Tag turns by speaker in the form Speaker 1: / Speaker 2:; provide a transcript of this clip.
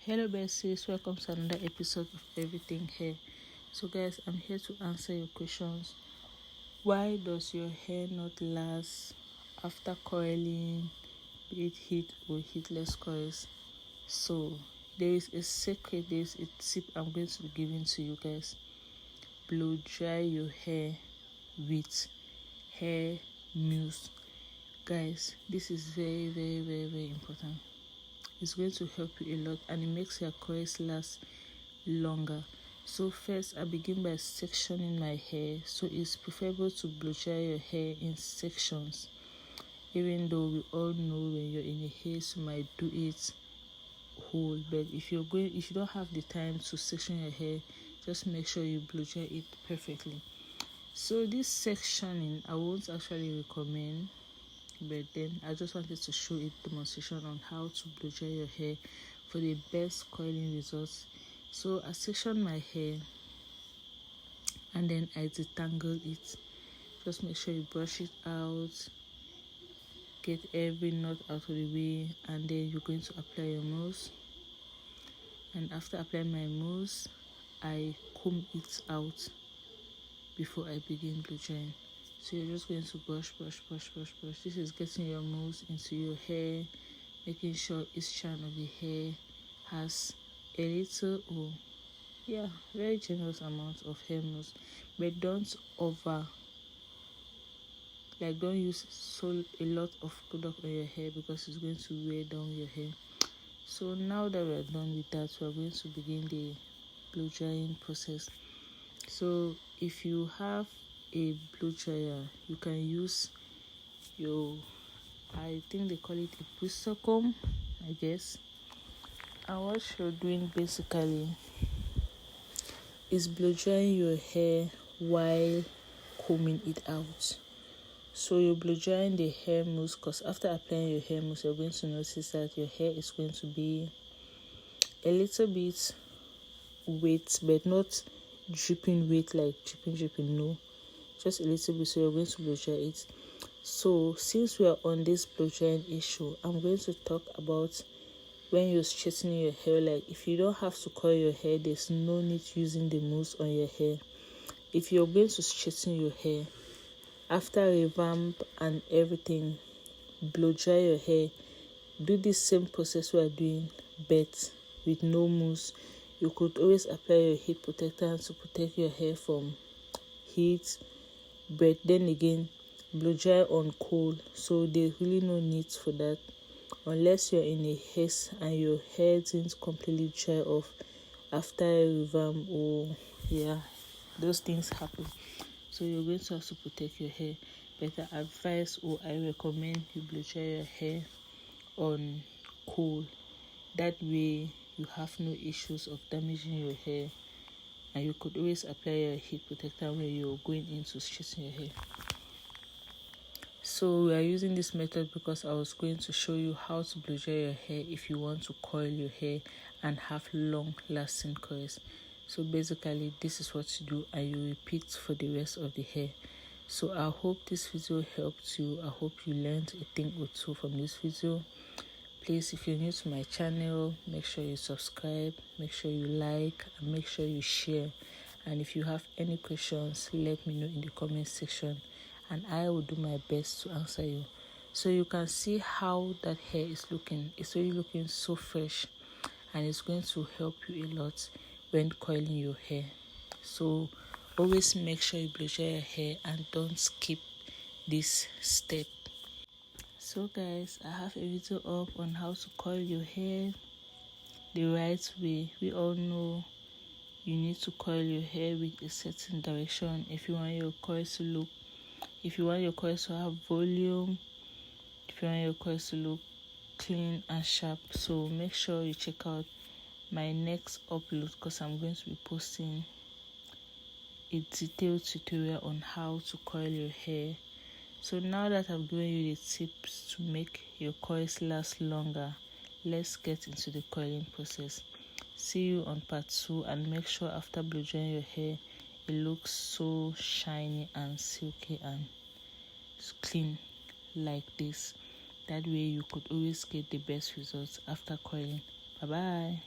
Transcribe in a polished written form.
Speaker 1: Hello besties, welcome to another episode of Everything Hair. So guys, I'm here to answer your questions. Why does your hair not last after coiling, be it heat or heatless coils? So there is a secret, there is a tip I'm going to be giving to you guys. Blow dry your hair with hair mousse. Guys, this is very important. It's going to help you a lot, and it makes your coils last longer. So first, I begin by sectioning my hair. So it's preferable to blow dry your hair in sections, even though we all know when you're in a haze you might do it whole. But if you don't have the time to section your hair, just make sure you blow dry it perfectly. So this sectioning I won't actually recommend, but then I just wanted to show a demonstration on how to blow dry your hair for the best coiling results. So I section my hair and then I detangle it. Just make sure you brush it out, get every knot out of the way, and then you're going to apply your mousse. And after applying my mousse, I comb it out before I begin blow drying. So you're just going to brush. This is getting your mousse into your hair, making sure each strand of the hair has a little very generous amount of hair mousse. But don't don't use a lot of product on your hair, because it's going to wear down your hair. So now that we're done with that, we're going to begin the blow drying process. So if you have a blow dryer, you can use I think they call it a bristle comb, I guess. And what you're doing basically is blow drying your hair while combing it out. So you're blow drying the hair mousse, because after applying your hair mousse, you're going to notice that your hair is going to be a little bit wet, but not dripping wet, like dripping, no, just a little bit. So you're going to blow dry it. So since we are on this blow drying issue, I'm going to talk about when you're straightening your hair. Like, if you don't have to coil your hair, there's no need using the mousse on your hair. If you're going to straighten your hair after revamp and everything, blow dry your hair, do the same process we are doing, but with no mousse. You could always apply your heat protector to protect your hair from heat, but then again, blow dry on cold. So there's really no need for that, unless you're in a haze and your hair didn't completely dry off after a revamp, or those things happen. So you're going to have to protect your hair. But I advise, or I recommend, you blow dry your hair on cool. That way you have no issues of damaging your hair, and you could always apply your heat protector when you're going into straighten your hair. So we are using this method because I was going to show you how to blow dry your hair if you want to coil your hair and have long lasting coils. So basically this is what you do, and you repeat for the rest of the hair. So I hope this video helped you. I hope you learned a thing or two from this video. Please, if you're new to my channel, make sure you subscribe, make sure you like, and make sure you share. And if you have any questions, let me know in the comment section, and I will do my best to answer you. So you can see how that hair is looking. It's really looking so fresh, and it's going to help you a lot when coiling your hair. So always make sure you blow dry your hair and don't skip this step. So guys, I have a video up on how to coil your hair the right way. We all know you need to coil your hair with a certain direction if you want your coils to have volume, if you want your coils to look clean and sharp. So make sure you check out my next upload, because I'm going to be posting a detailed tutorial on how to coil your hair. So now that I've given you the tips to make your coils last longer, let's get into the coiling process. See you on part 2, and make sure after blow drying your hair, it looks so shiny and silky and clean like this. That way you could always get the best results after coiling. Bye bye.